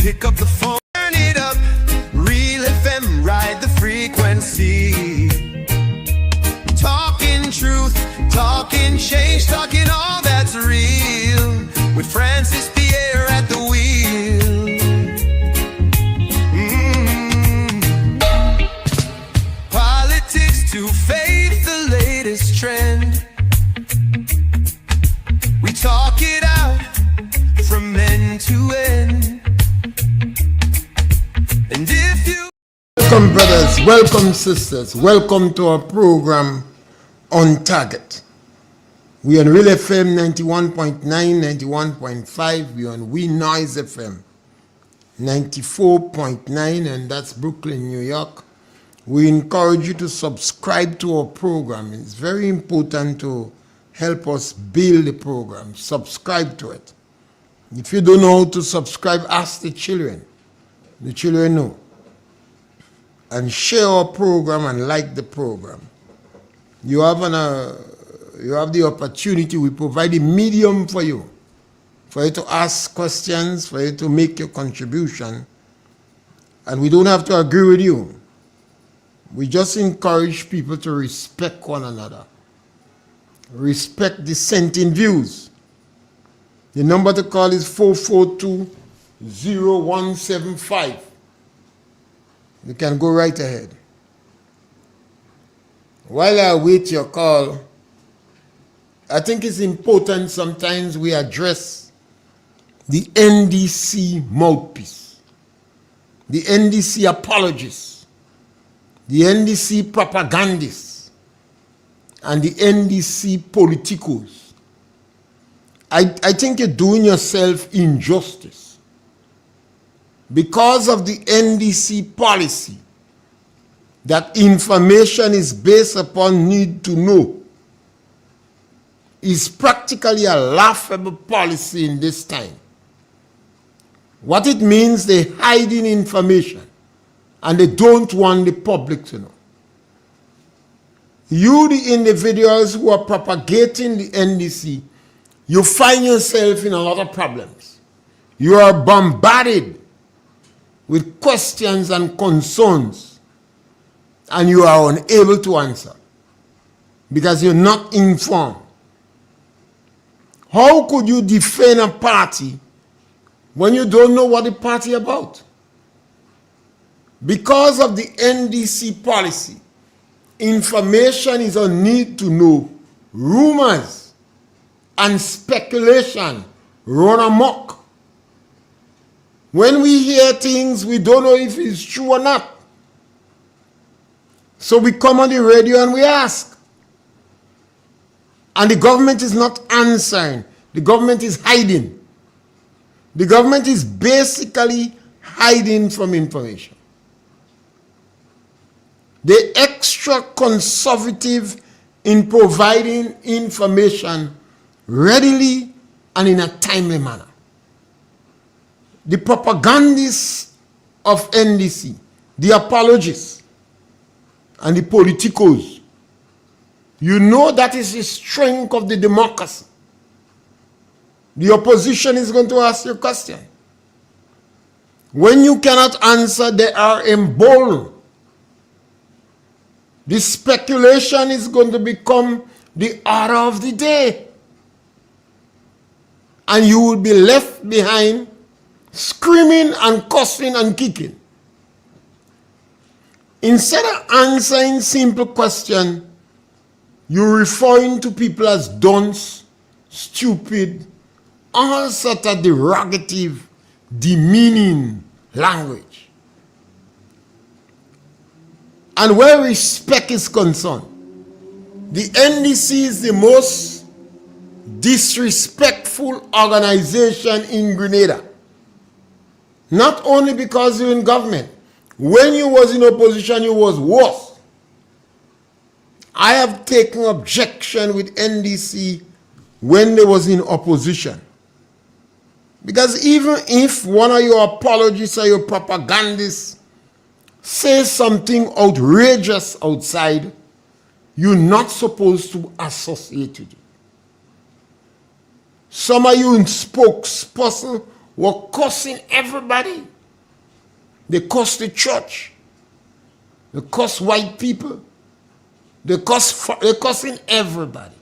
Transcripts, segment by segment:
Pick up the phone, turn it up. Real FM, ride the frequency. Talking truth, talking change, talking all that's real. With Francis Pierre at the wheel. Politics to faith, the latest trend. We talk it out from end to end. And if you welcome, brothers, welcome, sisters, welcome to our program On Target. We on Real FM 91.9, 91.5. We on We Noise FM 94.9, and that's Brooklyn, New York. We encourage you to subscribe to our program. It's very important to help us build the program. Subscribe to it. If you don't know how to subscribe, ask the children. The children know. And share our program and like the program. You have the opportunity. We provide a medium for you to ask questions, for you to make your contribution. And we don't have to agree with you. We just encourage people to respect one another. Respect dissenting views. The number to call is 442-0175. You can go right ahead. While I wait your call, I think it's important sometimes we address the NDC mouthpiece, the NDC apologists, the NDC propagandists, and the NDC politicos. I think you're doing yourself injustice. Because of the NDC policy that information is based upon need to know, is practically a laughable policy in this time. What it means, they're hiding information and they don't want the public to know. You, the individuals who are propagating the NDC, you find yourself in a lot of problems. You are bombarded with questions and concerns, and you are unable to answer because you're not informed. How could you defend a party when you don't know what the party is about? Because of the NDC policy, information is a need to know. Rumors and speculation run amok. When we hear things, we don't know if it's true or not. So we come on the radio and we ask. And the government is not answering. The government is hiding. The government is basically hiding from information. They're extra conservative in providing information readily and in a timely manner. The propagandists of NDC, the apologists, and the politicos, you know that is the strength of the democracy. The opposition is going to ask you a question. When you cannot answer, they are emboldened. The speculation is going to become the order of the day. And you will be left behind screaming and cussing and kicking. Instead of answering simple questions, you referring to people as dunce, stupid, all sort of derogative, demeaning language. And where respect is concerned, the NDC is the most disrespectful organization in Grenada. Not only because you're in government. When you was in opposition, you was worse. I have taken objection with NDC when they was in opposition. Because even if one of your apologists or your propagandists says something outrageous outside, you're not supposed to associate with it. Some of you in spokesperson were cussing everybody They curse the church. They curse white people. They're cursing everybody.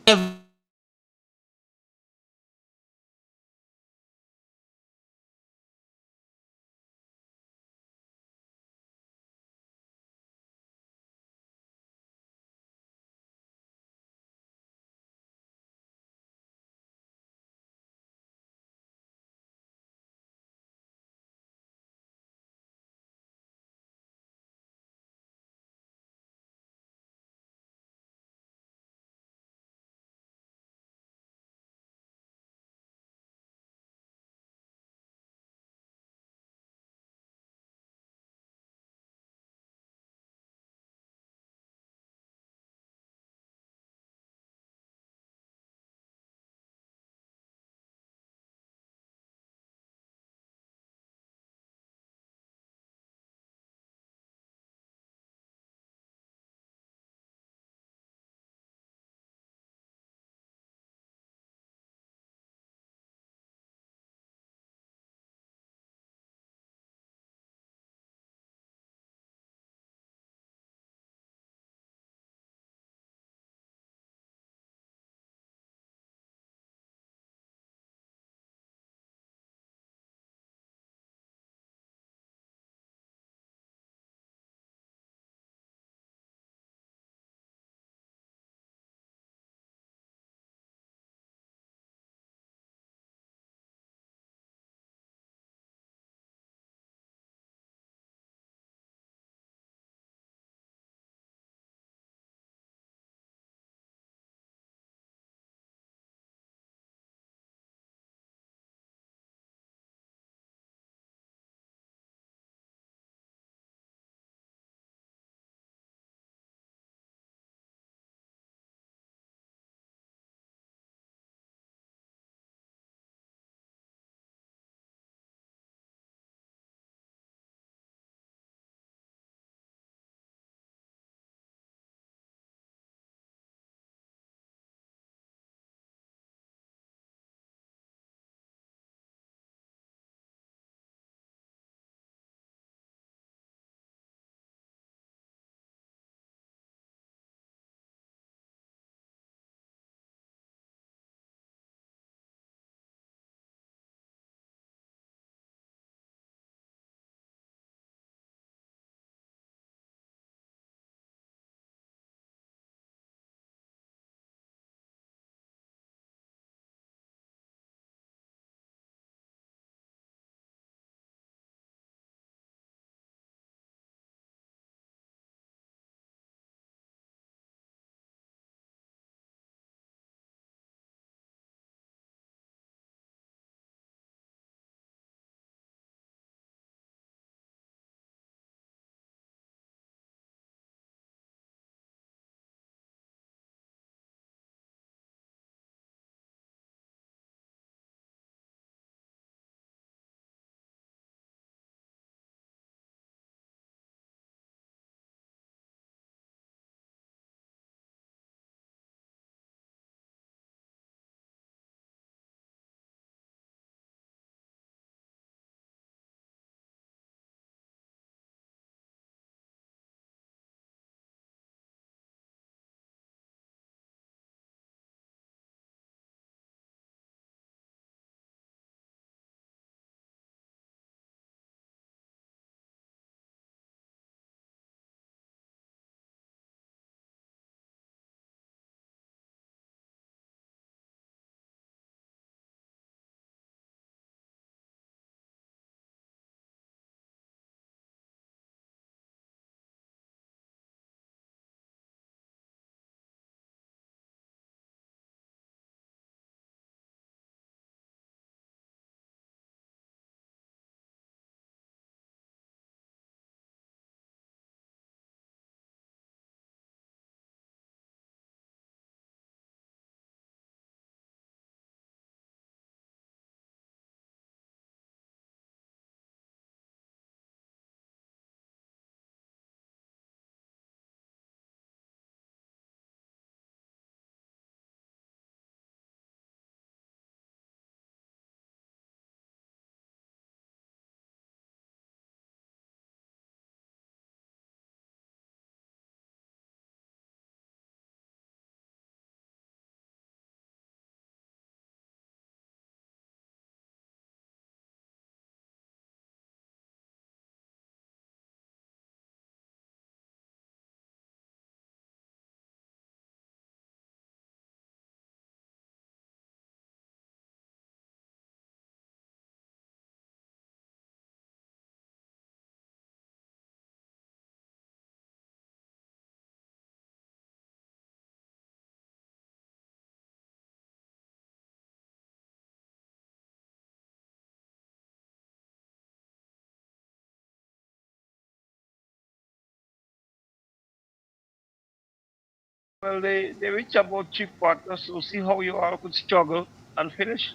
Well, they reach about chief partners to see how you all could struggle and finish.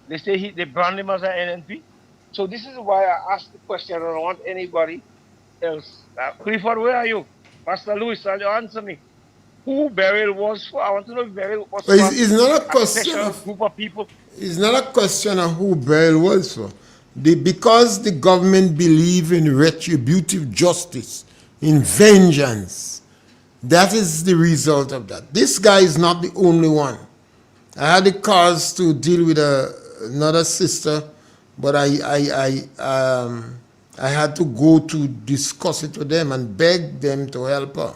They say they brand him as an NNP. So this is why I asked the question. I don't want anybody else. Clifford, where are you? Pastor Louis, can you answer me? Who burial was for? I want to know if burial was But for it's not a a question special of group of people. it's not a question of who Beryl was for. Because the government believe in retributive justice, in vengeance, that is the result of that. This guy is not the only one. I had the cause to deal with another sister, but I had to go to discuss it with them and beg them to help her.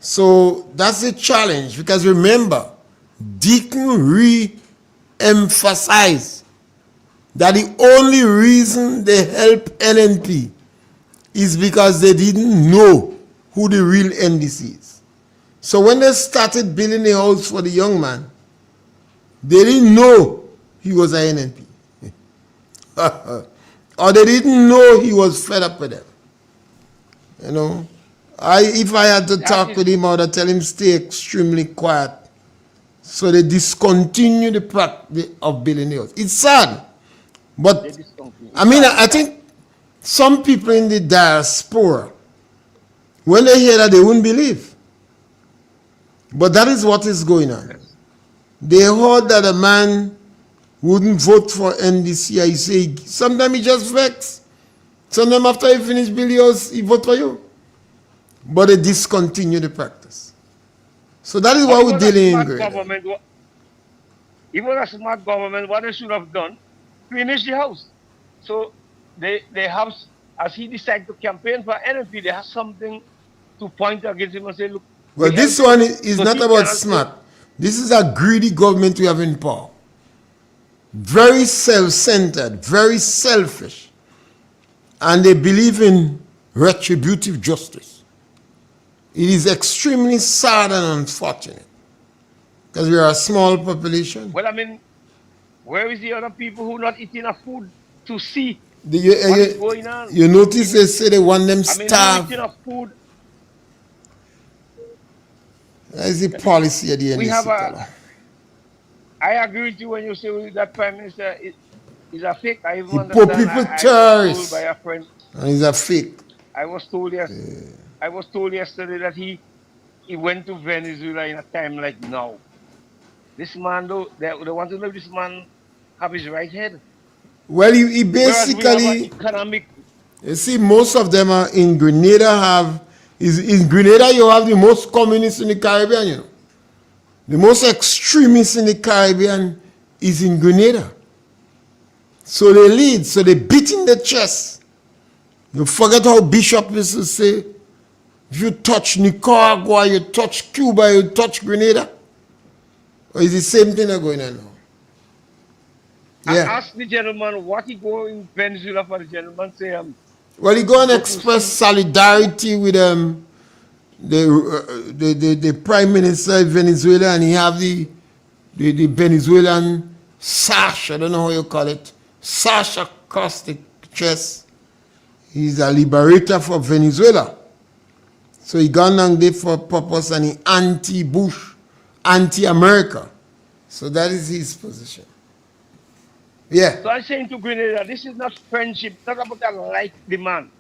So that's the challenge, because remember, Deacon re-emphasized that the only reason they help NNP is because they didn't know who the real NDC is. So when they started building a house for the young man, they didn't know he was a NNP. Or they didn't know he was fed up with them. You know, if I had to talk with him, I would tell him stay extremely quiet. So they discontinue the practice of building the house. It's sad. But, I mean, I think some people in the diaspora, when they hear that, they wouldn't believe. But that is what is going on. They heard that a man wouldn't vote for NDC. I say, sometimes he just vex. Sometimes after he finish building house, he vote for you. But they discontinue the practice. So that is what we're dealing in. Even a smart government, what they should have done, finish the house. So they have, as he decided to campaign for NNP, they have something to point against him and say, look. Well, this one is not about smart. This is a greedy government we have in power. Very self-centered, very selfish. And they believe in retributive justice. It is extremely sad and unfortunate. Because we are a small population. Well, I mean, where is the other people who not eating enough food to see what is going on? You notice they say they want them starved. I mean, enough food. That is the policy at the end. I agree with you when you say that Prime Minister is a fake. I even understand. People terrorists. By a friend. And he's a fake. I was told yesterday that he went to Venezuela in a time like now. This man, though, they want to know if this man have his right head. Well, he basically, economic. You see, most of them are in Grenada. In Grenada, you have the most communists in the Caribbean, you know. The most extremists in the Caribbean is in Grenada. So they lead, so they beat in the chest. You forget how Bishop used to say, if you touch Nicaragua, you touch Cuba, you touch Grenada. Or is the same thing that's going on now? Yeah. I asked the gentleman what he go in Venezuela for. The gentleman say, well, he go and express solidarity with the Prime Minister of Venezuela, and he have the Venezuelan sash, I don't know how you call it, sash across the chest. He's a liberator for Venezuela. So he gone down there for a purpose, and he anti-Bush, anti-America. So that is his position. Yeah. So I'm saying to Grenada, this is not friendship, not about a like the man.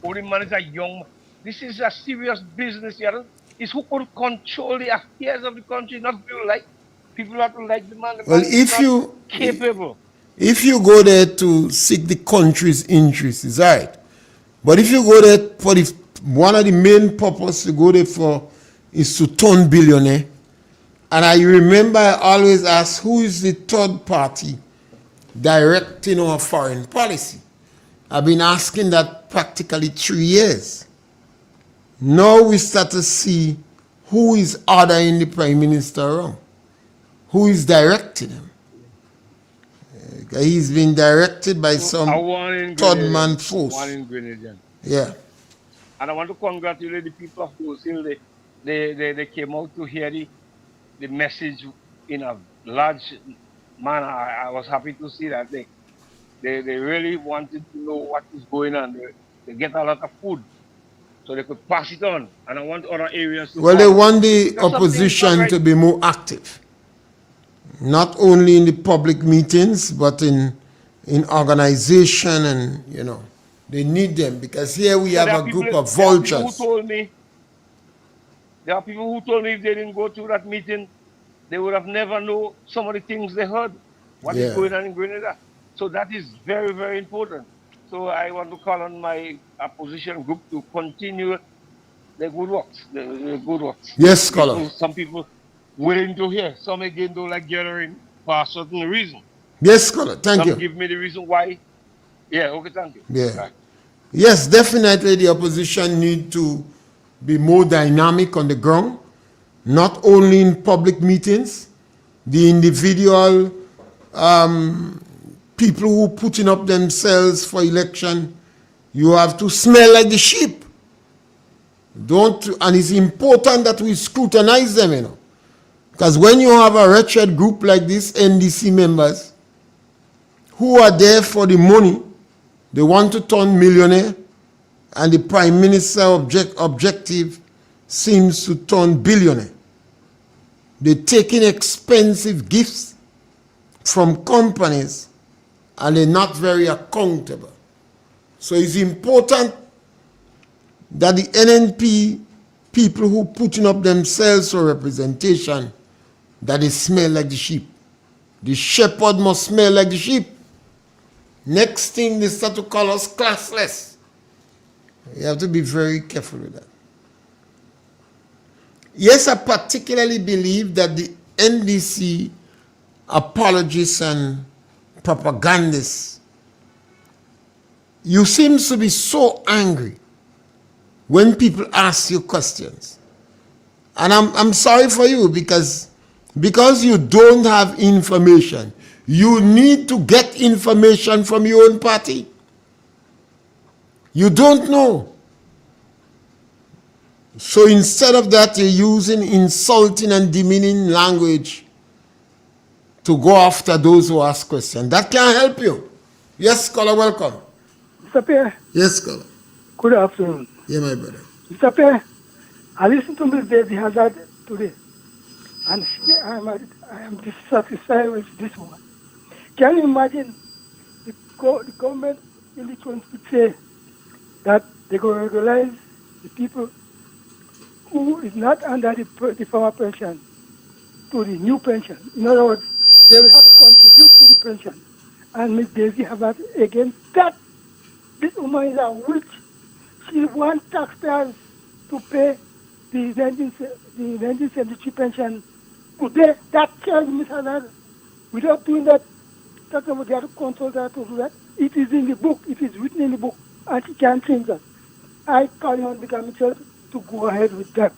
Or the man is a young man. This is a serious business here. It's who could control the affairs of the country, not people like. People have to like the man. The well, man if you capable. If you go there to seek the country's interests, it's all right. But if you go there for one of the main purposes to go there for is to turn billionaire. And I remember I always ask, who is the third party directing our foreign policy? I've been asking that practically 3 years. Now we start to see who is ordering the Prime Minister around, who is directing him. He's been directed by some third man force. Yeah. And I want to congratulate the people of Brazil. They came out to hear the message in a large manner. I was happy to see that they really wanted to know what is going on. They get a lot of food. so they could pass it on. And I want other areas to Well, they follow. want the Because some things are opposition right. to be more active, not only in the public meetings, but in organization, and they need them, because here we So have there are a group people. of There are people who vultures. told me. There are people who told me if they didn't go to that meeting, they would have never known some of the things they heard. What is Yeah. going on in Grenada? So that is very, very important. So I want to call on my opposition group to continue the good works. The good works. Yes, scholar. Some people willing to hear. Some again don't like gathering for a certain reason. Yes, scholar. Thank Some you. give me the reason why. Yeah, okay, thank you. Yeah. Right. Yes, definitely the opposition need to be more dynamic on the ground, not only in public meetings, the individual people who putting up themselves for election, you have to smell like the sheep. And it's important that we scrutinize them, because when you have a wretched group like this, NDC members, who are there for the money, they want to turn millionaire, and the Prime Minister objective seems to turn billionaire. They're taking expensive gifts from companies, and they're not very accountable. So it's important that the NNP people who putting up themselves for representation, that they smell like the sheep. The shepherd must smell like the sheep. Next thing, they start to call us classless. You have to be very careful with that. Yes, I particularly believe that the NDC apologists and propagandists, you seem to be so angry when people ask you questions. And I'm sorry for you, because you don't have information. You need to get information from your own party. You don't know. So instead of that, you're using insulting and demeaning language to go after those who ask questions. That can't help you. Yes, scholar, welcome. Mr. Pierre, Yes, scholar. good afternoon. Yeah, my brother. Mr. Pierre, I listened to Ms. Daisy Hazard today, and I am dissatisfied with this one. Can you imagine the government in the country say that they go regularize the people who is not under the former pension to the new pension? In other words, they will have to contribute to the pension. And Ms. Daisy Hazard against that. This woman is a witch. She wants taxpayers to pay the 1973 pension today. That tells Ms. Hazard, without doing that, that's what they have to consult her to do that. It is in the book. It is written in the book. And she can't change that. I call on the committee to go ahead with that.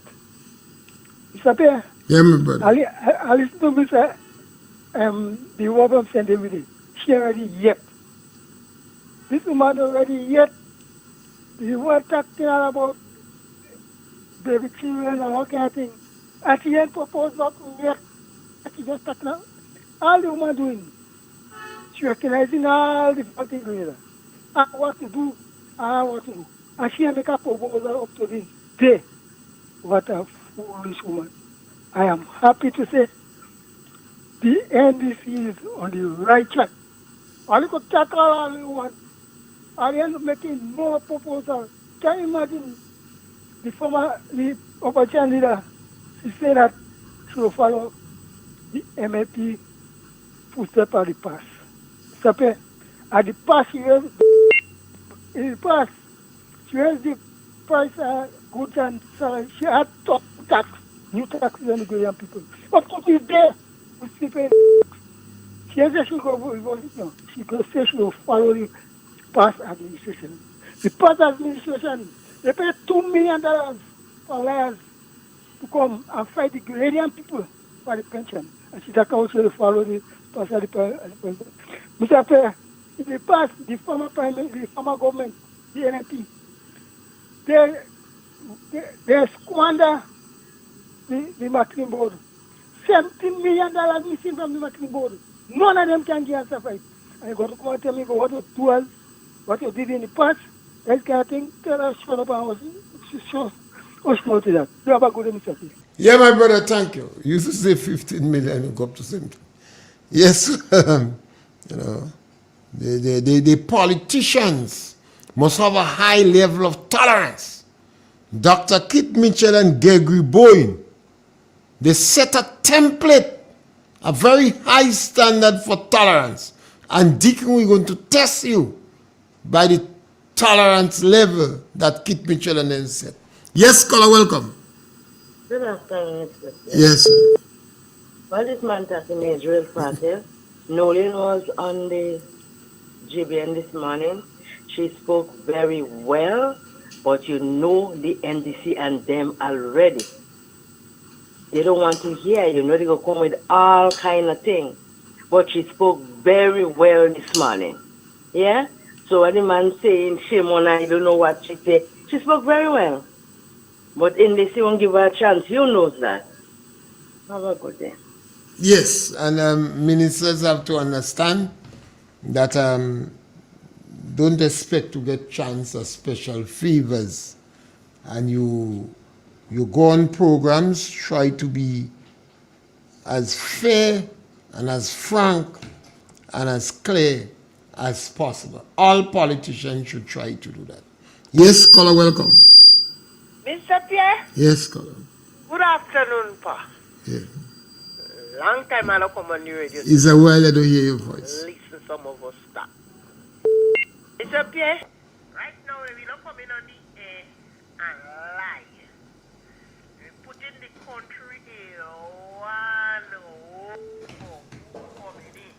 Mr. Pierre, Yeah, my brother. I listen to Mr. The woman sent every day. She already yet. This woman already yet. You were talking about baby children and all kind of thing. And she ain't proposed not yet. She just talking about all the woman doing. She recognizing all the things going on. And what to do, and what to do. And she make a proposal up to this day. What a foolish woman. I am happy to say the NDC is on the right track. All you could tackle all you want. I am making more proposals. Can you imagine the opposition leader? She said that she will follow the MAP footstep at the pass. At the pass, in the pass, she raised the price of goods and services. She had top tax, new taxes on the Ghanaian people. But what is there? We pay. She has she will follow the past administration. The past administration, they pay $2 million for lawyers to come and fight the Ghanaian people for the pension. And she can also follow the past administration. Mr. Pierre, in the past, the former government, the NNP, they squander the marketing board. $17 million missing from the marketing board. None of them can get answer for it. And you got to come and tell me what you do, what you did in the past, that kind of thing. Tell us, shut up and more to that. You have a good day, Mr. Pierre. Yeah, my brother, thank you. You used to say 15 million, you go up to 17. Yes, you know, the politicians must have a high level of tolerance. Dr. Kit Mitchell and Gregory Bowen, they set a template, a very high standard for tolerance. And Deacon, we're going to test you by the tolerance level that Kit Mitchell and them set. Yes, caller, welcome. Good afternoon, Mr. Pierre. Yes. Well, this man talking is real fast. Nolan was on the GBN this morning. She spoke very well, but you know the NDC and them already. They don't want to hear you. Know they go come with all kind of things. But she spoke very well this morning. Yeah? So when the man saying shame on her, I don't know what she said. She spoke very well. But NDC won't give her a chance. You know that. Have a good day. Yes, and ministers have to understand that don't expect to get chance or special favors. And you go on programs, try to be as fair and as frank and as clear as possible. All politicians should try to do that. Yes, caller, welcome. Mr. Pierre, Yes, caller. good afternoon, Pa. Yeah. Long time I don't come on the radio. It's a while I don't hear your voice. Listen, some of us stop. Mr. Pierre, right now we don't come in on the air and lie. We put in the country in one coming in.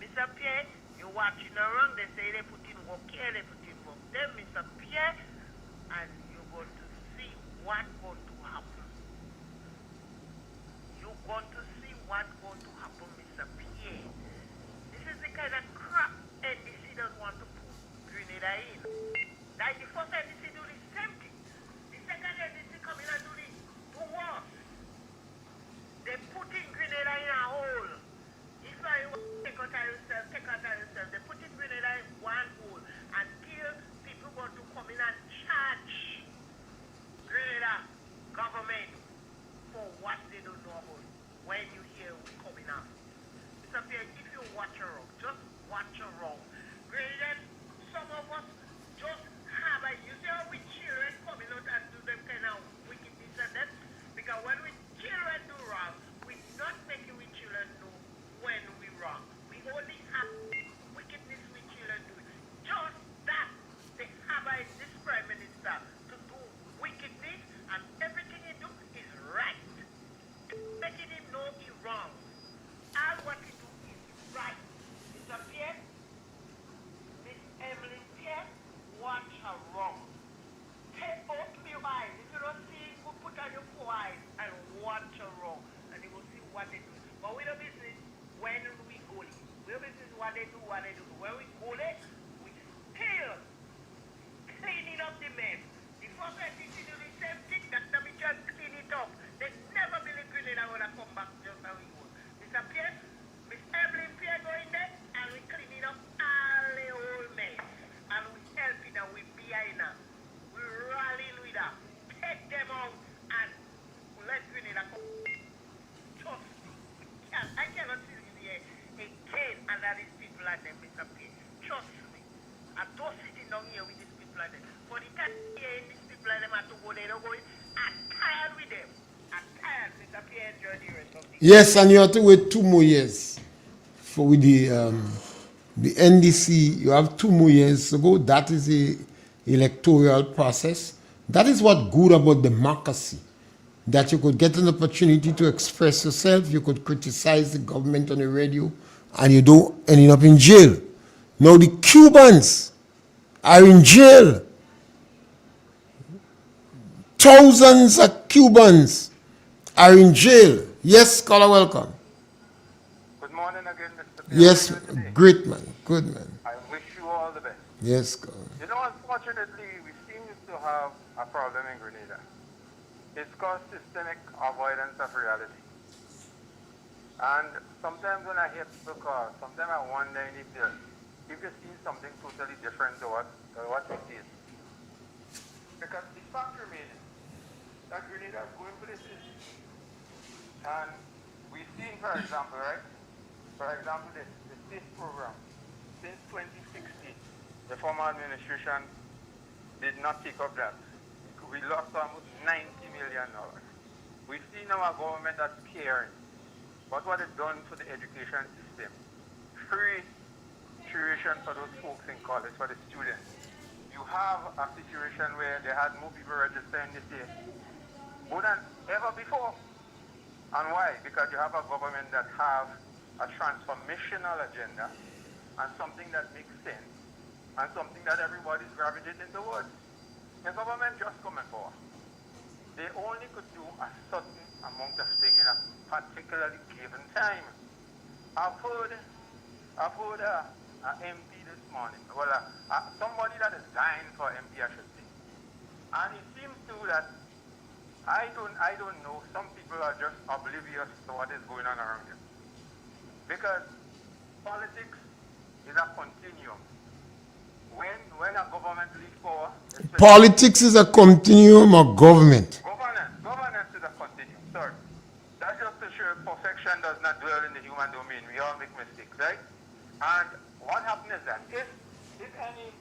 Mr. Pierre, you're watching around, they say they put in work here, they put in work there, Mr. Pierre, and you're going to see what's going to happen. You're going to see what's going to happen, Mr. Pierre. This is the kind of crap NDC doesn't want to put Grenada in. Like the first NDC do the same thing. The second NDC come in and do the worst. They put in Grenada in a hole. If I want to take out of yourself, they put in Grenada in one hole until people want to come in and charge Grenada government for what they don't know about. When you hear we coming up. Mr. Pierre, if you watch around, just watch around. Grenada, some of us just have a, you see how we children coming out and do them kind of wickedness and that? Because when we children do wrong, we not making we children know when we wrong. We only have wickedness we children do. Just that they have this prime minister to do wickedness and everything he do is right. Making him know he's wrong. All what he do is right. Mr. Pierre, Miss Emily Pierre, watch her wrong. Take out your eyes. If you don't see it, put on your 4 eyes and watch her wrong. And you will see what they do. But we don't business when we go it. We don't business what they do. When we go it, we still cleaning up the mess. The first NDC do the same thing, that we just clean it up. They never believe Grenada when I come back just how we go. Mr. Pierre, Miss Evelyn Pierre go in there and we cleaning up all the whole mess. And we helping her, we behind her. We rallying with her. Take them out and let Grenada come. Trust me. I cannot see you here again under these people like them, Mr. Pierre. Trust me. I don't sitting down here with these people like them. For the time here, these people like them have to go, they don't go in. I'm tired with them. I'm tired, Mr. Pierre, enjoy the rest of the Yes, and you have to wait 2 more years for with the NDC. You have 2 more years to go. That is the electoral process. That is what good about democracy. That you could get an opportunity to express yourself. You could criticize the government on the radio, and you don't end up in jail. Now the Cubans are in jail. Thousands of Cubans are in jail. Yes, caller, welcome. Good morning again, Mr. Pierre. Yes, How are you today? great man, good man. I wish you all the best. Yes, caller. You know, unfortunately, we seem to have a problem in Grenada. It's called systemic avoidance of reality. And sometimes when I hear people call, sometimes I wonder if you see something totally different to what we see. leaders going places. And we've seen, for example, right? For example, the SAFE program. Since 2016, the former administration did not take up that. We lost almost $90 million. We've seen our government that's Pierre. But what it's done for the education system, free tuition for those folks in college, for the students. You have a situation where they had more people registering this year, more than ever before. And why? Because you have a government that have a transformational agenda and something that makes sense and something that everybody's gravitating towards. The government just coming for. They only could do a certain amount of things in a particularly given time. I've heard an MP this morning, well, somebody that is dying for MP, I should say. And it seems to that, I don't know, some people are just oblivious to what is going on around them. Because politics is a continuum. When a government leaves power, Politics is a continuum of government. Governance is a continuum, sorry. That's just to show perfection does not dwell in the human domain. We all make mistakes, right? And what happens is that if any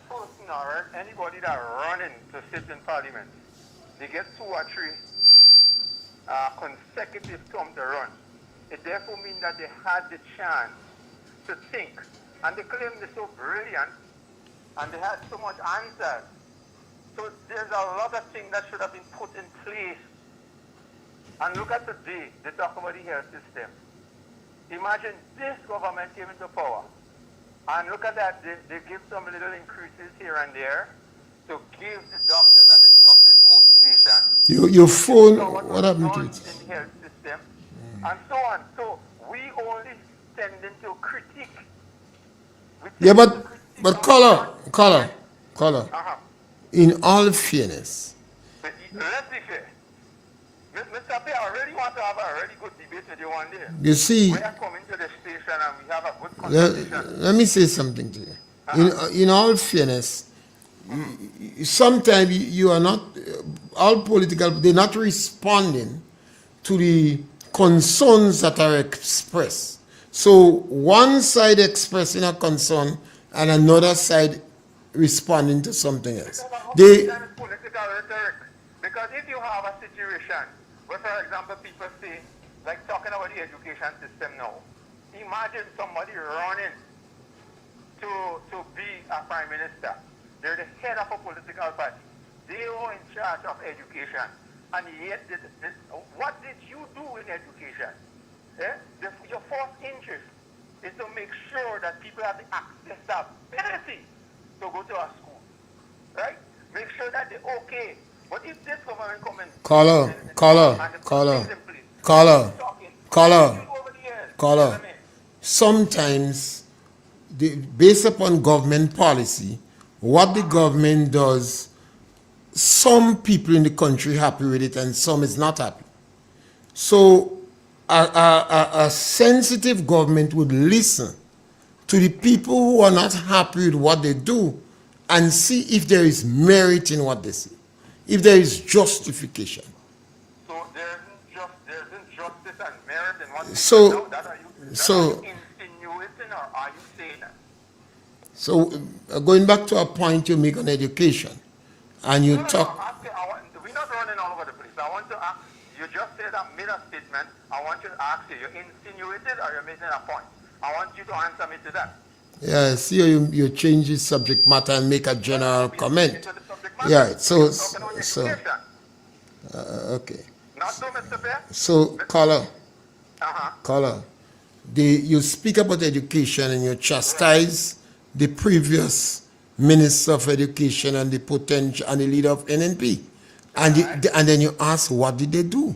person or anybody that running to sit in parliament, they get 2 or 3 consecutive terms to run, it therefore means that they had the chance to think. And they claim they're so brilliant and they had so much answers. So there's a lot of things that should have been put in place. And look at today, they talk about the health system. Imagine this government came into power. And look at that, they give some little increases here and there to give the doctors and the nurses motivation. Your phone, So what happened to done it? in the health system, and so on. So we only tending to critique. Yeah, but caller, Uh-huh. in all fairness, But let's be fair. Mr. Pierre, I really want to have a really good debate with you one day. you see, We are coming to the station and we have a good conversation. let me say something to you. In all fairness, sometimes you are not, all political, they're not responding to the concerns that are expressed. So one side expressing a concern and another side responding to something else. They, That is political rhetoric. Because if you have a situation where, for example, people say, like talking about the education system now, imagine somebody running to be a prime minister. They're the head of a political party. They are in charge of education. And yet, what did you do in education? Your first interest is to make sure that people have the access, the ability to go to a school. Right? Make sure that they're okay. But if this government comes in... caller, sometimes, based upon government policy, what the government does, some people in the country happy with it and some is not happy. So a sensitive government would listen to the people who are not happy with what they do and see if there is merit in what they say, if there is justification. So there isn't justice and merit in what they So- do. Are you insinuating or are you saying that? So going back to a point you make on education, and you No, talk, we're not running all over the place. I want to ask, you just said I made a statement. I want you to ask you insinuated or you're making a point? I want you to answer me to that. yeah, see how you change the subject matter and make a general comment. Into the subject matter. Yeah, so, You're talking about so, education. okay. Not so, Mr. Pierre? So, caller, Uh-huh. you speak about education and you chastise the previous Minister of Education and the potential and the leader of NNP. And then you ask, what did they do?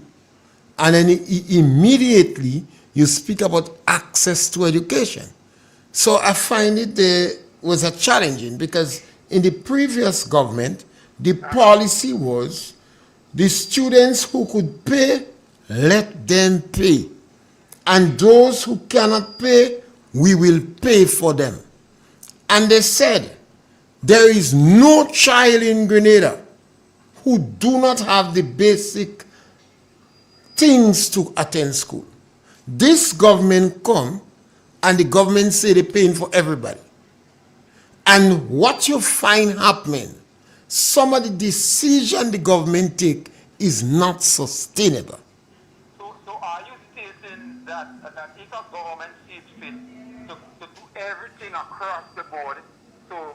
And then immediately you speak about access to education. So I find it was a challenging because in the previous government, the policy was the students who could pay, let them pay. And those who cannot pay, we will pay for them. And they said, there is no child in Grenada who do not have the basic things to attend school. This government come and the government say they're paying for everybody. And what you find happening, some of the decision the government take is not sustainable. So are you stating that if a government sees fit to do everything across the board to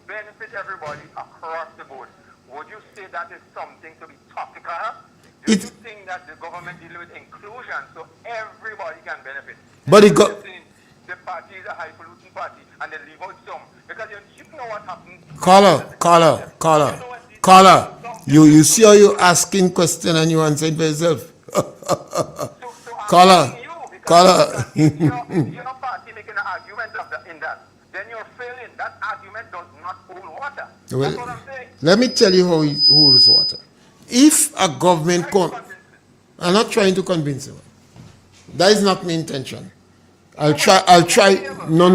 benefit everybody across the board, would you say that is something to be topical? Do you think that the government deal with inclusion so everybody can benefit? But it the party is a high-polluting party and they leave out some. Because you know what happens. Caller. You see how you asking question and you answering for yourself. Caller. Your party making an argument in that. Then you're failing. That argument does not hold water. That's what I'm saying. Let me tell you how it holds water. If a government come, I'm not trying to convince you. That is not my intention. I'll try. No.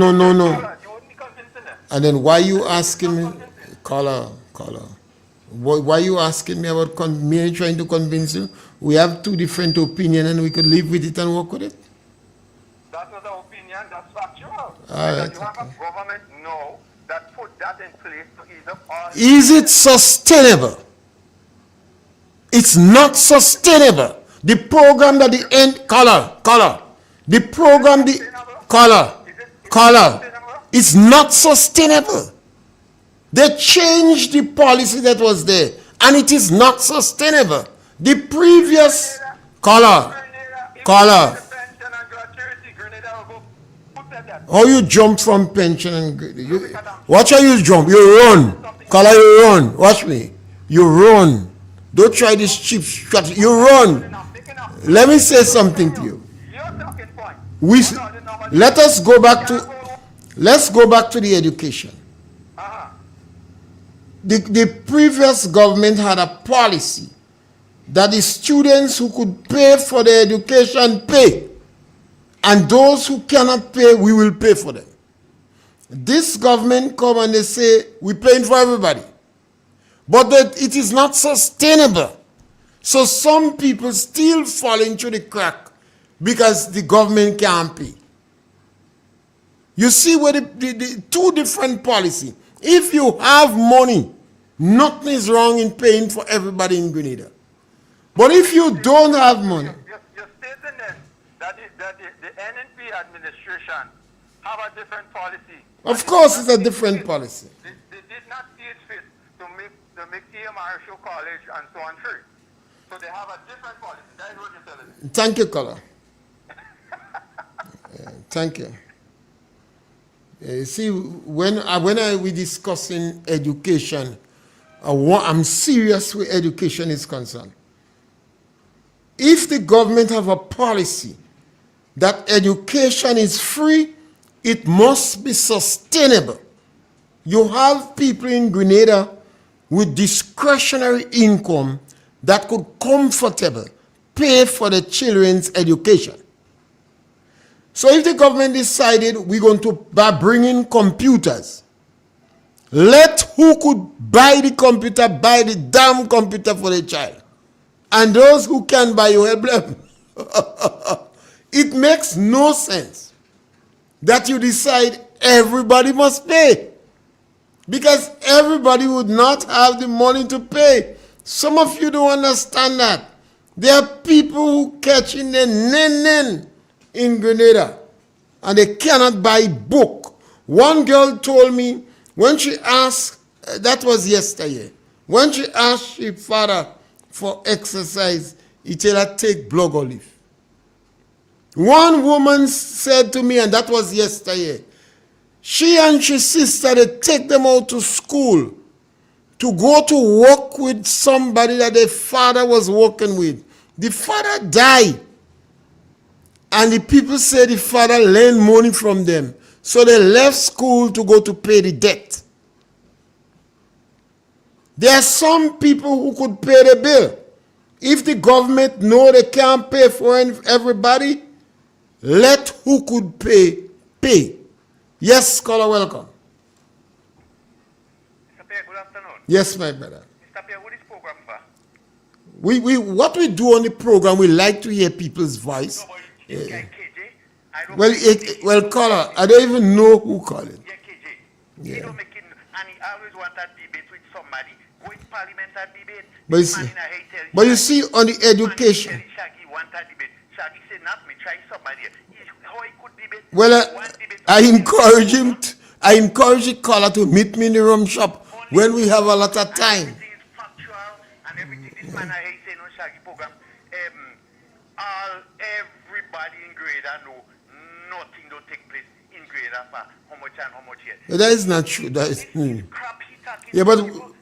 And then why you asking me, caller? Why you asking me about me trying to convince you? We have two different opinions and we could live with it and work with it. That's not an opinion, that's factual. All right. You have a government now that put that in place to ease up all. Is it sustainable? It's not sustainable. The program that the end caller. The program caller. It's not sustainable. They changed the policy that was there, and it is not sustainable. The previous caller. How you jump from pension and watch how you jump. You run, caller. You run. Watch me. You run. Don't try this cheap strategy. You run. Let me say something to you. Let's go back to the education. The previous government had a policy that the students who could pay for their education pay, and those who cannot pay, we will pay for them. This government come and they say we're paying for everybody, but that it is not sustainable. So some people still fall into the crack because the government can't pay. You see where the two different policies. If you have money, nothing is wrong in paying for everybody in Grenada. But if you don't have money... You're stating then that the NNP administration have a different policy. Of course it's a different policy. They did not see it fit to make TMR show college and so on free. So they have a different policy. That is what you're telling me. Thank you, caller. Thank you. See, when we discussing education, I'm serious where education is concerned. If the government have a policy that education is free, it must be sustainable. You have people in Grenada with discretionary income that could comfortably pay for the children's education. So if the government decided we're going to bring in computers, let who could buy the computer, buy the damn computer for the child. And those who can buy, you help them. It makes no sense that you decide everybody must pay. Because everybody would not have the money to pay. Some of you don't understand that. There are people who catch in the nen in Grenada and they cannot buy book. One girl told me when she asked, that was yesterday, when she asked her father for exercise, he told her take blood olive. One woman said to me, and that was yesterday, she and her sister, they take them out to school to go to work with somebody that their father was working with. The father died. And the people say the father lent money from them. So they left school to go to pay the debt. There are some people who could pay the bill. If the government know they can't pay for everybody, let who could pay, pay. Yes, caller, welcome. Mr. Pierre, good afternoon. Yes, my brother. Mr. Pierre, would What we do on the program, we like to hear people's voice. No, but this guy KJ, I don't Well, think well, caller, I don't even know who called it. yeah, KJ. He don't make it, and he always want that debate with somebody. Go in parliament and debate. But you This see, man in a Haiti, but you see on the education. Shaggy want that debate. Shaggy said, not me, try somebody. How he could debate? Well, One debate I encourage him. I encourage the caller to meet me in the rum shop when we have a lot of time. Everything is factual and everything. This man I hate saying on Shaggy program. Everybody in Greda know nothing don't take place in Greda for how much and how much yet. That is not true. That is. Crap he talking. Yeah, but people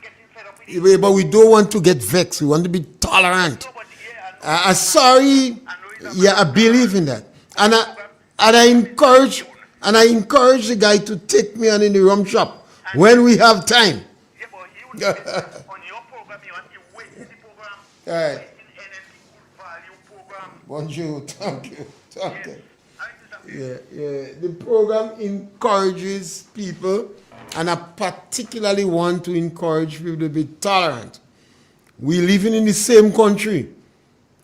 getting fed up with it. but we don't want to get vexed. We want to be tolerant. No, but yeah, I'm sorry. Yeah, I believe in that, and I encourage the guy to take me on in the rum shop when we have time. yeah, but you on your program, you want to waste the program. All right. Wasting NNP good value program. Bonjour. Thank you. Thank you. I think Yeah. The program encourages people, and I particularly want to encourage people to be tolerant. We living in the same country.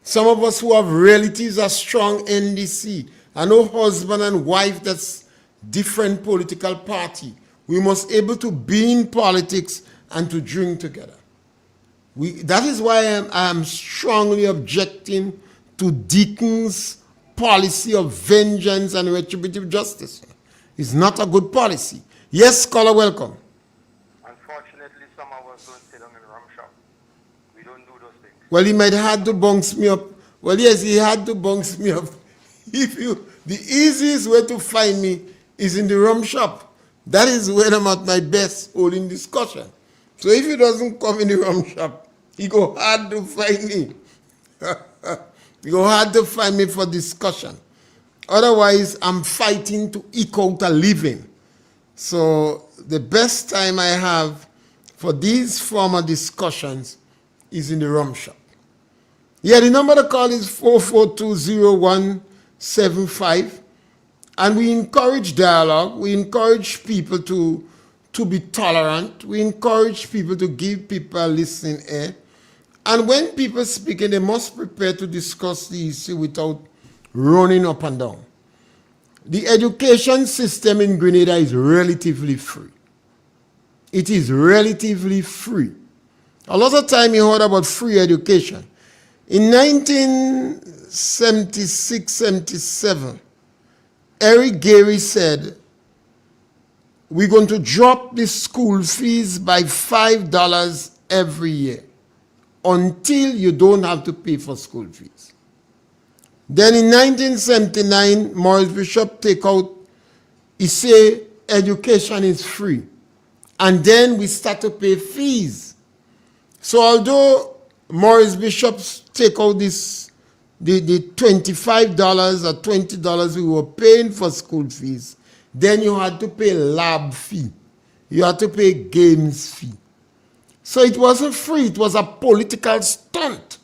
Some of us who have relatives are strong NDC. I know husband and wife that's different political party. We must able to be in politics and to drink together. That is why I am strongly objecting to Deacon's policy of vengeance and retributive justice. It's not a good policy. Yes, caller, welcome. Unfortunately, some of us don't sit down in the rum shop. We don't do those things. Well, he might have to bounce me up. Well, yes, he had to bounce me up. The easiest way to find me is in the rum shop. That is when I'm at my best holding discussion. So if he doesn't come in the rum shop, he go hard to find me. He go hard to find me for discussion. Otherwise, I'm fighting to eke out a living. So the best time I have for these formal discussions is in the rum shop. Yeah, the number to call is 4420175. And we encourage dialogue. We encourage people to be tolerant. We encourage people to give people a listening ear. And when people speak, they must prepare to discuss the issue without running up and down. The education system in Grenada is relatively free. It is relatively free. A lot of time you heard about free education. In 1976-77, Eric Gary said, we're going to drop the school fees by $5 every year until you don't have to pay for school fees. Then in 1979, Maurice Bishop take out, he say education is free. And then we start to pay fees. So although Maurice Bishop take out this, the $25 or $20 we were paying for school fees, then you had to pay lab fee. You had to pay games fee. So it wasn't free, it was a political stunt.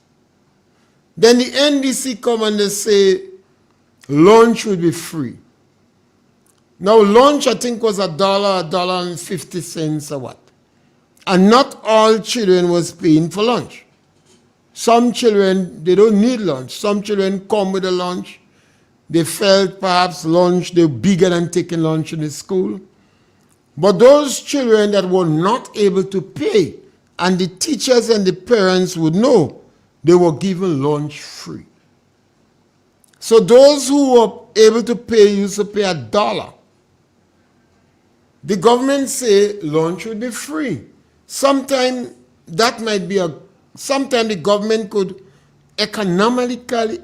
Then the NDC come and they say lunch would be free. Now lunch I think was $1.50 or what. And not all children was paying for lunch. Some children, they don't need lunch. Some children come with a lunch. They felt perhaps lunch, they're bigger than taking lunch in the school. But those children that were not able to pay, and the teachers and the parents would know, they were given lunch free. So those who were able to pay used to pay $1. The government say lunch would be free. Sometimes that might be sometimes the government could economically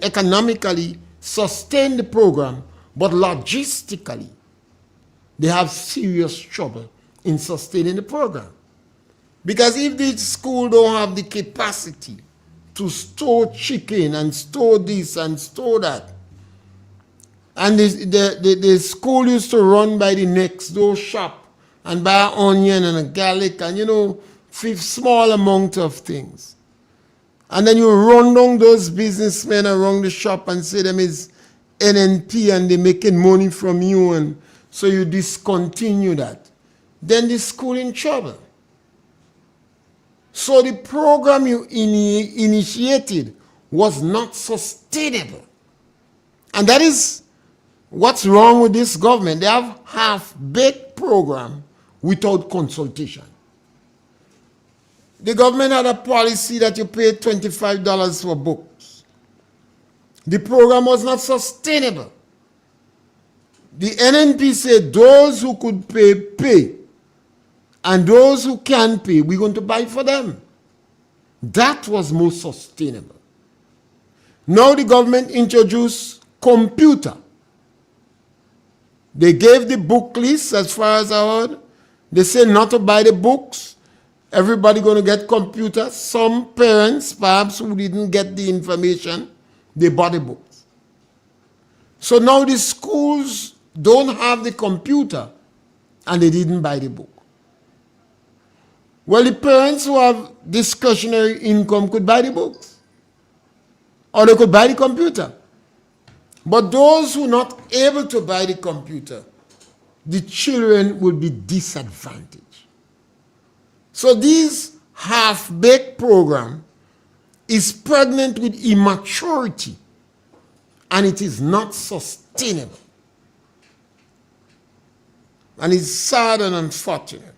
sustain the program, but logistically, they have serious trouble in sustaining the program. Because if the school don't have the capacity to store chicken and store this and store that, and the school used to run by the next door shop and buy an onion and a garlic and, small amount of things. And then you run down those businessmen around the shop and say them is NNP and they're making money from you, and so you discontinue that. Then the school in trouble. So the program you initiated was not sustainable. And that is what's wrong with this government. They have half-baked program without consultation. The government had a policy that you pay $25 for books. The program was not sustainable. The NNP said those who could pay, pay. And those who can pay, we're going to buy for them. That was more sustainable. Now the government introduced computer. They gave the book list, as far as I heard. They say not to buy the books. Everybody going to get computers. Some parents, perhaps, who didn't get the information, they bought the books. So now the schools don't have the computer, and they didn't buy the book. Well, the parents who have discretionary income could buy the books, or they could buy the computer. But those who are not able to buy the computer, the children will be disadvantaged. So this half-baked program is pregnant with immaturity, and it is not sustainable. And it's sad and unfortunate.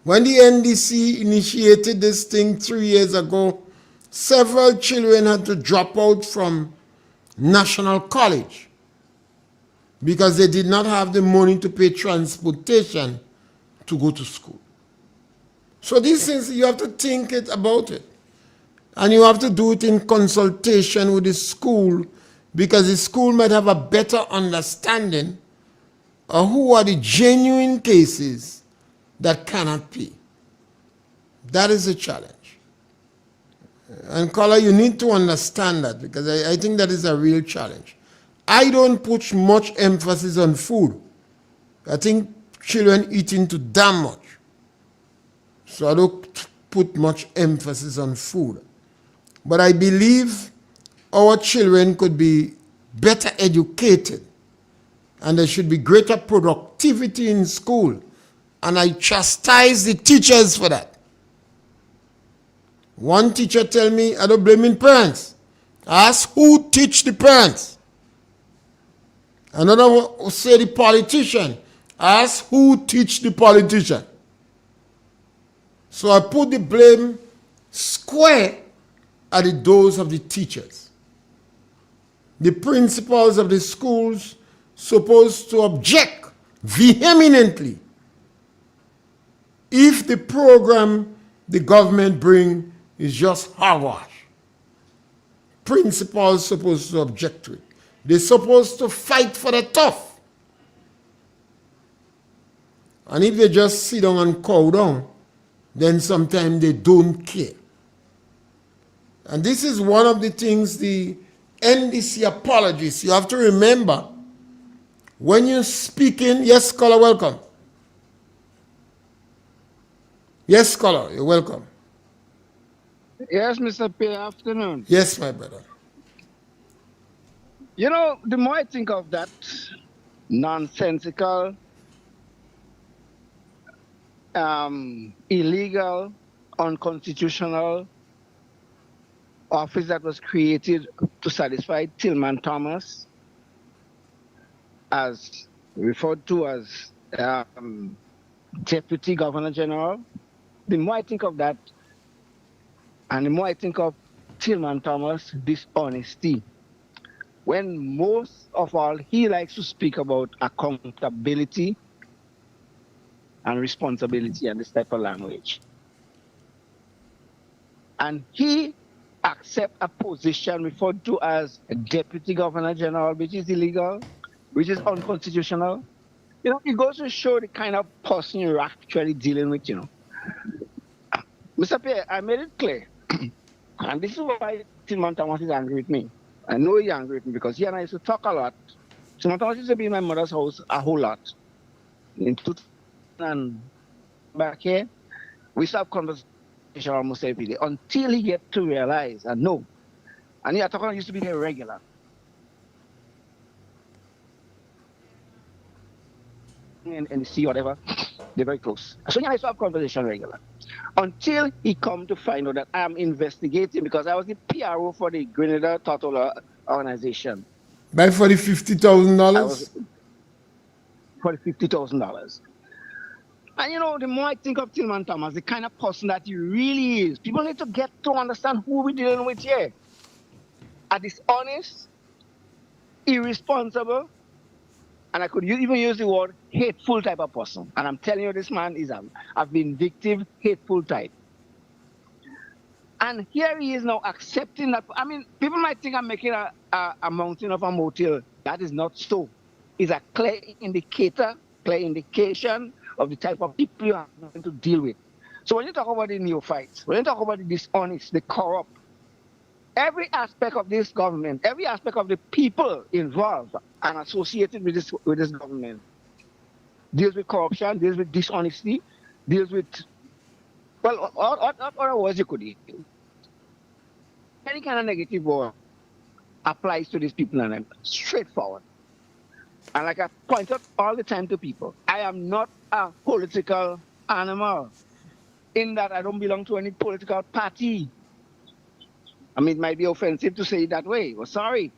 When the NDC initiated this thing 3 years ago, several children had to drop out from National College because they did not have the money to pay transportation to go to school. So these things, you have to think about it. And you have to do it in consultation with the school, because the school might have a better understanding of who are the genuine cases that cannot pay. That is a challenge. And Carla, you need to understand that, because I think that is a real challenge. I don't put much emphasis on food. I think children eat into damn much. So I don't put much emphasis on food. But I believe our children could be better educated, and there should be greater productivity in school. And I chastise the teachers for that. One teacher tell me, I don't blame parents. I ask who teach the parents. Another one say the politician. I ask who teach the politician. So I put the blame square at the doors of the teachers. The principals of the schools supposed to object vehemently if the program the government bring is just hogwash. Principals supposed to object to it. They're supposed to fight for the tough. And if they just sit down and cow down, then sometimes they don't care. And this is one of the things the NDC apologists, you have to remember, when you're speaking, yes, caller, welcome. Yes, caller, you're welcome. Yes, Mr. Pierre, afternoon. Yes, my brother. You know, the more I think of that nonsensical, illegal, unconstitutional office that was created to satisfy Tillman Thomas, as referred to as Deputy Governor General, the more I think of that, and the more I think of Tillman Thomas' dishonesty, when most of all he likes to speak about accountability and responsibility and this type of language. And he accepts a position referred to as a Deputy Governor General, which is illegal, which is unconstitutional. You know, it goes to show the kind of person you're actually dealing with, you know. Mr. Pierre, I made it clear, and this is why Tillman Thomas is angry with me. I know he's angry with me because he and I used to talk a lot. Tillman Thomas used to be in my mother's house a whole lot. In 2000 and back here, we used to have conversation almost every day until he get to realize and know. And yeah, talking used to be here regular. And see whatever. They're very close. So yeah, I used to have conversation regular. Until he come to find out that I am investigating because I was the PRO for the Grenada Turtle organization. Buy for the I was $50,000? for the $50,000. And you know, the more I think of Tillman Thomas, the kind of person that he really is, people need to get to understand who we're dealing with here. A dishonest, irresponsible, and I could even use the word hateful type of person. And I'm telling you, this man is a vindictive, hateful type. And here he is now accepting that. I mean, people might think I'm making a mountain of a molehill. That is not so. It's a clear indicator, clear indication of the type of people you have to deal with. So when you talk about the neophytes, when you talk about the dishonest, the corrupt, every aspect of this government, every aspect of the people involved and associated with this government deals with corruption, deals with dishonesty, deals with, well, what other words you could use. Any kind of negative word applies to these people, and I'm straightforward. And like I point out all the time to people, I am not a political animal in that I don't belong to any political party. I mean, it might be offensive to say it that way. Well, sorry.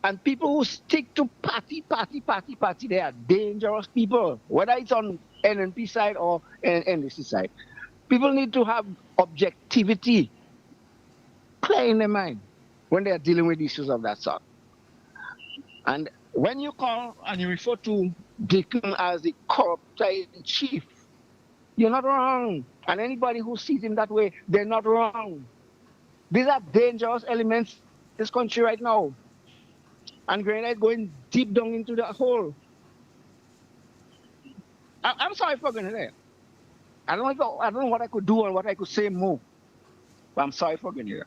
And people who stick to party, they are dangerous people, whether it's on NNP side or NDC side. People need to have objectivity clear in their mind when they are dealing with issues of that sort. And when you call and you refer to Deacon as the corrupt chief, you're not wrong. And anybody who sees him that way, they're not wrong. These are dangerous elements in this country right now. And Grenada is going deep down into the hole. I'm sorry for Grenada. I don't know what I could do and what I could say more. But I'm sorry for Grenada.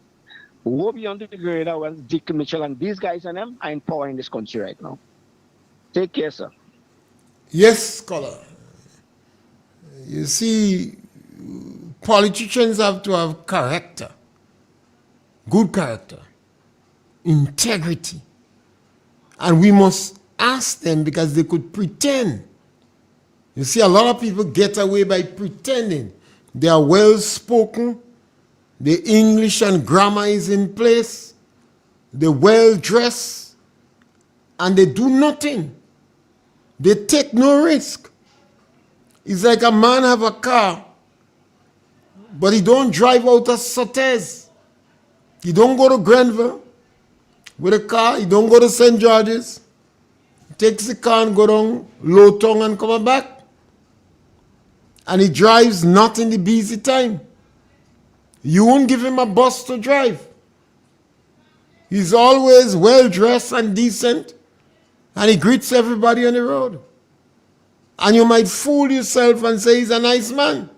Go beyond the Grenada when Dick Mitchell and these guys and them are in power in this country right now. Take care, sir. Yes, scholar. You see, politicians have to have character, good character, integrity. And we must ask them because they could pretend. You see, a lot of people get away by pretending. They are well spoken, the English and grammar is in place, they're well dressed, and they do nothing. They take no risk. It's like a man have a car, but he don't drive out of Sotes. He don't go to Grenville with a car. He don't go to St. George's. He takes the car and go down Low Tongue and come back. And he drives not in the busy time. You won't give him a bus to drive. He's always well dressed and decent, and he greets everybody on the road. And you might fool yourself and say he's a nice man.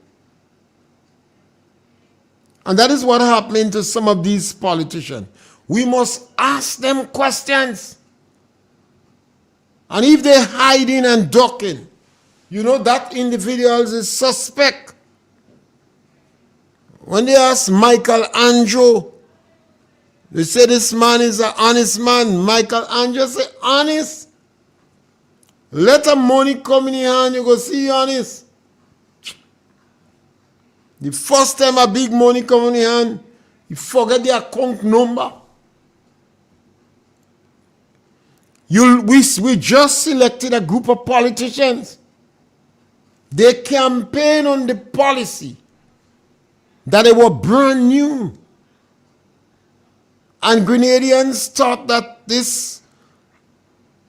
And that is what happening to some of these politicians. We must ask them questions. And if they're hiding and ducking, you know that individual is suspect. When they ask Michael Andrew, they say this man is an honest man. Michael Andrew say, honest? Let the money come in your hand, you go see you honest. The first time a big money come in your hand, you forget the account number. We just selected a group of politicians. They campaign on the policy that they were brand new. And Grenadians thought that this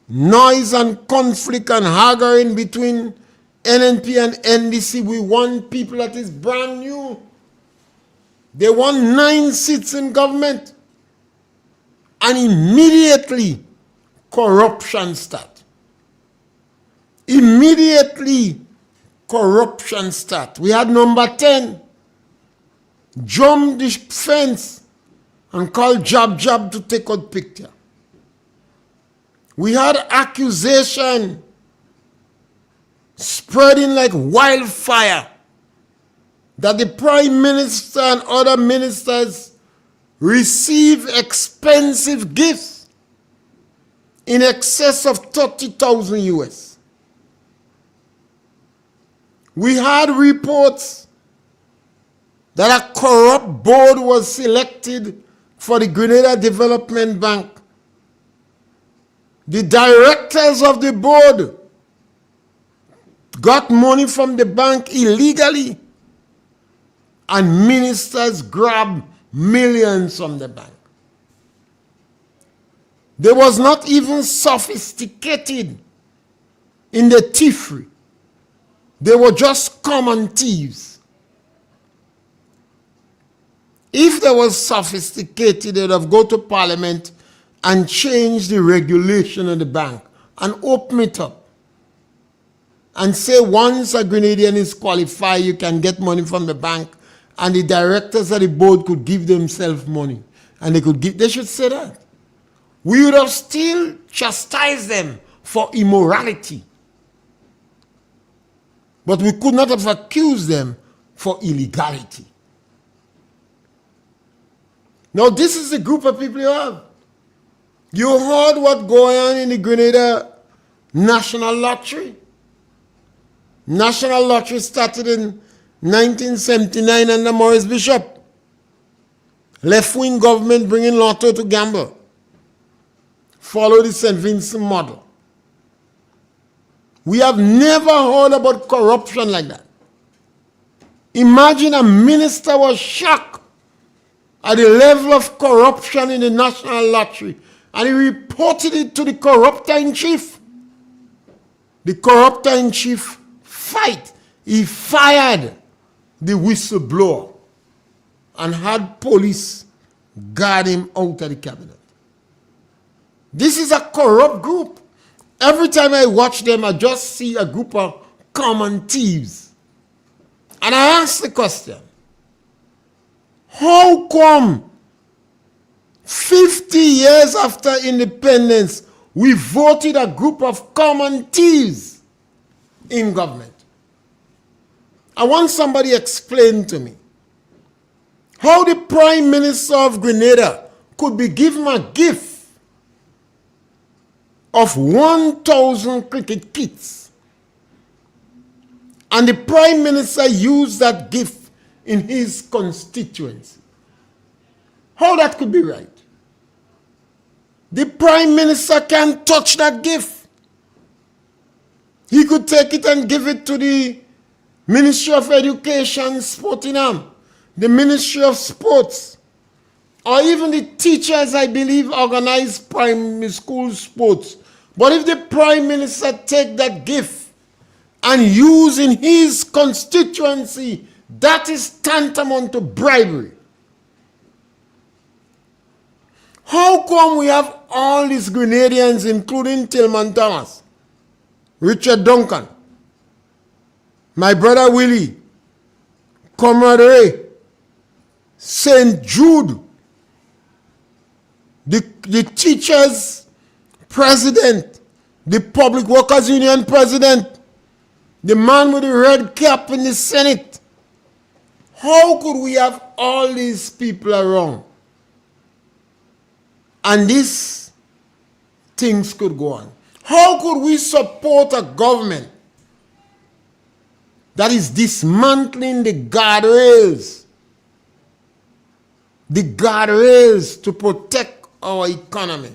noise and conflict and haggling between NNP and NDC, we want people that is brand new. They want 9 seats in government. And immediately, corruption start. Immediately, corruption start. We had number 10 jump the fence and call Jab to take out picture. We had accusation spreading like wildfire that the Prime Minister and other ministers receive expensive gifts in excess of 30,000 US. We had reports that a corrupt board was selected for the Grenada Development Bank. The directors of the board got money from the bank illegally, and ministers grabbed millions from the bank. They was not even sophisticated in the thievery. They were just common thieves. If they were sophisticated, they would have go to Parliament and change the regulation of the bank and open it up and say once a Grenadian is qualified, you can get money from the bank, and the directors of the board could give themselves money, and they should say that. We would have still chastised them for immorality, but we could not have accused them for illegality. Now, this is the group of people you have. You heard what going on in the Grenada National Lottery. National Lottery started in 1979 under Maurice Bishop. Left-wing government bringing lotto to gamble. Follow the St. Vincent model. We have never heard about corruption like that. Imagine a minister was shocked at the level of corruption in the National Lottery, and he reported it to the corruptor-in-chief. The corruptor-in-chief fight. He fired the whistleblower and had police guard him out of the cabinet. This is a corrupt group. Every time I watch them, I just see a group of common thieves. And I ask the question, how come 50 years after independence, we voted a group of common thieves in government? I want somebody to explain to me how the Prime Minister of Grenada could be given a gift of 1,000 cricket kits, and the Prime Minister used that gift in his constituency. How that could be right? The Prime Minister can't touch that gift. He could take it and give it to the Ministry of Education, Sporting Arm, the Ministry of Sports, or even the teachers, I believe, organize primary school sports. But if the Prime Minister take that gift and use in his constituency, that is tantamount to bribery. How come we have all these Grenadians, including Tillman Thomas, Richard Duncan, my brother Willie, Comrade Ray, St. Jude, the teachers president, the Public Workers Union president, the man with the red cap in the Senate? How could we have all these people around and these things could go on? How could we support a government that is dismantling the guardrails to protect our economy,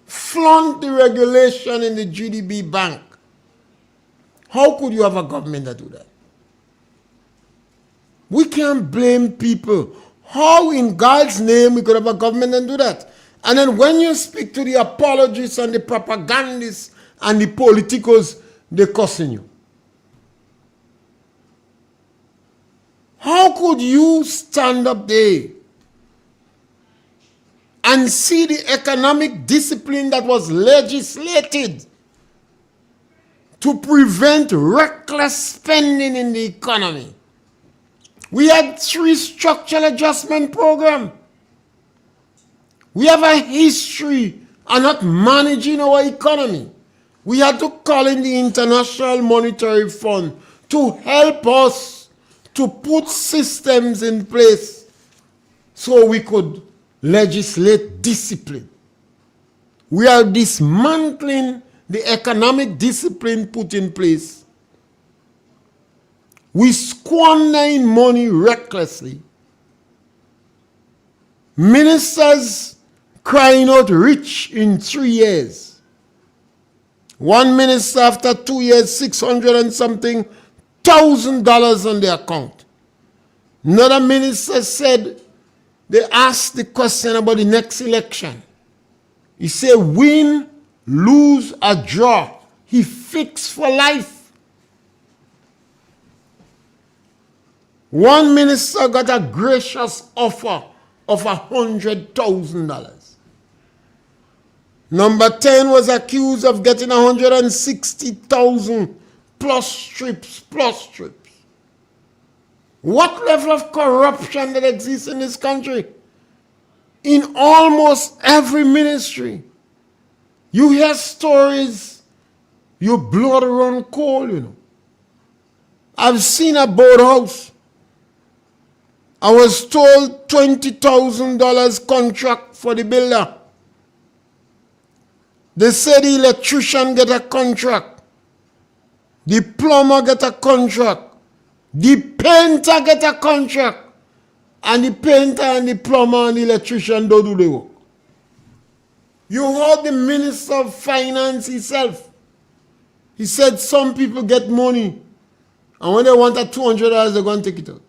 flaunt the regulation in the GDB bank? How could you have a government that do that? We can't blame people. How in God's name we could have a government and do that? And then when you speak to the apologists and the propagandists and the politicos, they're cussing you. How could you stand up there and see the economic discipline that was legislated to prevent reckless spending in the economy? We had 3 structural adjustment programs. We have a history of not managing our economy. We had to call in the International Monetary Fund to help us to put systems in place so we could legislate discipline. We are dismantling the economic discipline put in place We squandering money recklessly. Ministers crying out rich in 3 years. One minister after 2 years, 600 and something $1,000 on their account. Another minister said, they asked the question about the next election. He said, win, lose, or draw. He fixed for life. One minister got a gracious offer of $100,000. Number 10 was accused of getting 160,000 plus trips. What level of corruption that exists in this country? In almost every ministry. You hear stories, your blood run cold, you know. I've seen a boathouse. I was told $20,000 contract for the builder. They said the electrician get a contract. The plumber get a contract. The painter get a contract. And the painter and the plumber and the electrician don't do the work. You heard the Minister of Finance himself. He said some people get money. And when they want a $200, they're going to take it out.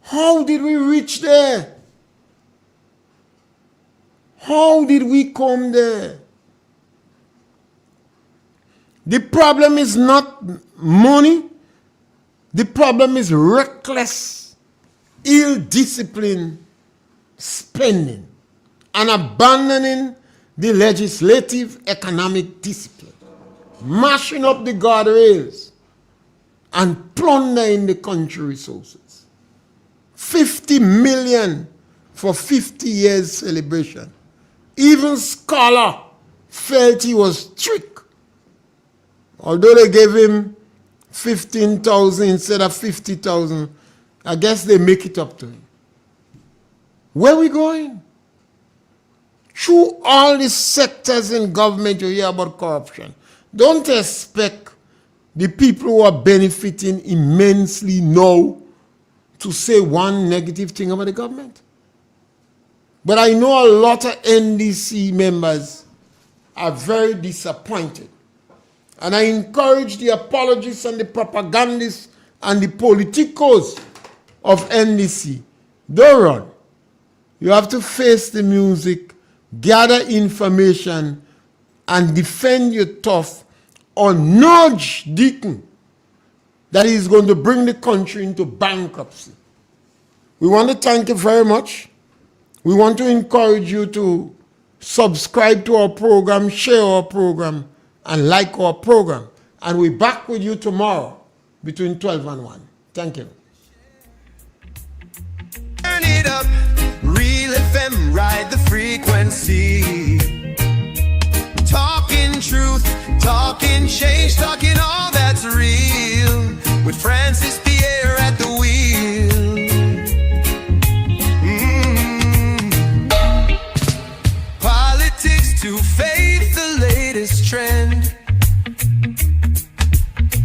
How did we reach there? How did we come there? The problem is not money. The problem is reckless, ill-disciplined spending and abandoning the legislative economic discipline, mashing up the guardrails and plundering the country resources. 50 million for 50 years celebration. Even Scholar felt he was tricked. Although they gave him 15,000 instead of 50,000, I guess they make it up to him. Where are we going? Through all the sectors in government you hear about corruption. Don't expect the people who are benefiting immensely now to say one negative thing about the government. But I know a lot of NDC members are very disappointed. And I encourage the apologists and the propagandists and the politicos of NDC. Don't run. You have to face the music, gather information, and defend your tough or nudge Deacon that is going to bring the country into bankruptcy. We want to thank you very much. We want to encourage you to subscribe to our program, share our program, and like our program. And we're back with you tomorrow between 12 and 1. Thank you. Turn it up, Real FM, ride the frequency. Talking truth, talking change, talking all that's real. With Pierre at the wheel. Politics to faith, the latest trend.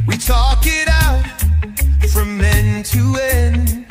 We talk it out from end to end.